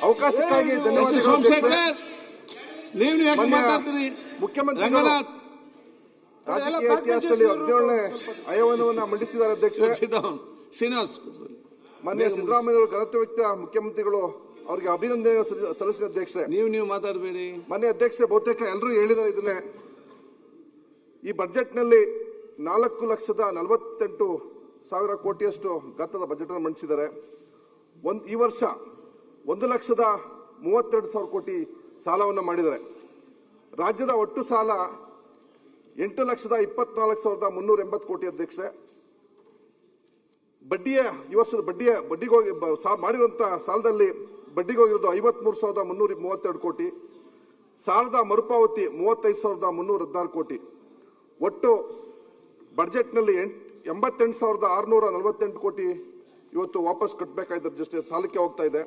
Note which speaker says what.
Speaker 1: ಅವಕಾಶಕ್ಕಾಗಿ ಧನ್ಯವಾದಗಳು.
Speaker 2: ಸೋಮಶೇಖರ್, ನೀವು ಮಾತಾಡ್ತೀರಿ.
Speaker 1: ಮುಖ್ಯಮಂತ್ರಿ
Speaker 2: ರಂಗನಾಥ್
Speaker 1: ರಾಜಕೀಯ ಇತಿಹಾಸದಲ್ಲಿ 17ನೇ ಆಹ್ವಾನವನ್ನು ಮಂಡಿಸಿದ್ದಾರೆ ಅಧ್ಯಕ್ಷ.
Speaker 2: ಶ್ರೀನಿವಾಸ್,
Speaker 1: ಮಾನ್ಯ ಸಿದ್ದರಾಮಯ್ಯವರು ಘನತೆ ವ್ಯಕ್ತ ಮುಖ್ಯಮಂತ್ರಿಗಳು ಅವರಿಗೆ ಅಭಿನಂದನೆ ಸಲ್ಲಿಸಿದ ಅಧ್ಯಕ್ಷ.
Speaker 2: ನೀವು ಮಾತಾಡಬೇಡಿ.
Speaker 1: ಮಾನ್ಯ ಅಧ್ಯಕ್ಷ, ಬಹುತೇಕ ಎಲ್ಲರೂ ಹೇಳಿದ್ದಾರೆ ಇದನ್ನೇ. ಈ ಬಜೆಟ್ನಲ್ಲಿ 4,48,000 ಕೋಟಿಯಷ್ಟು ಗಾತ್ರದ ಬಜೆಟ್ ಅನ್ನು ಮಂಡಿಸಿದ್ದಾರೆ. ಈ ವರ್ಷ 1,32,000 ಕೋಟಿ ಸಾಲವನ್ನು ಮಾಡಿದ್ದಾರೆ. ರಾಜ್ಯದ ಒಟ್ಟು ಸಾಲ 8,24,380 ಕೋಟಿ ಅಧ್ಯಕ್ಷ. ಈ ವರ್ಷದ ಬಡ್ಡಿಗೋಗಿ ಮಾಡಿರುವಂತಹ ಸಾಲದಲ್ಲಿ ಬಡ್ಡಿಗೆ ಹೋಗಿರೋದು 53,332 ಕೋಟಿ. ಸಾಲದ ಮರುಪಾವತಿ 35,316 ಕೋಟಿ. ಒಟ್ಟು ಬಜೆಟ್ನಲ್ಲಿ 88,648 ಕೋಟಿ ಇವತ್ತು ವಾಪಸ್ ಕಟ್ಟಬೇಕಾಗಿದ್ದ ಸಾಲಕ್ಕೆ ಹೋಗ್ತಾ ಇದೆ.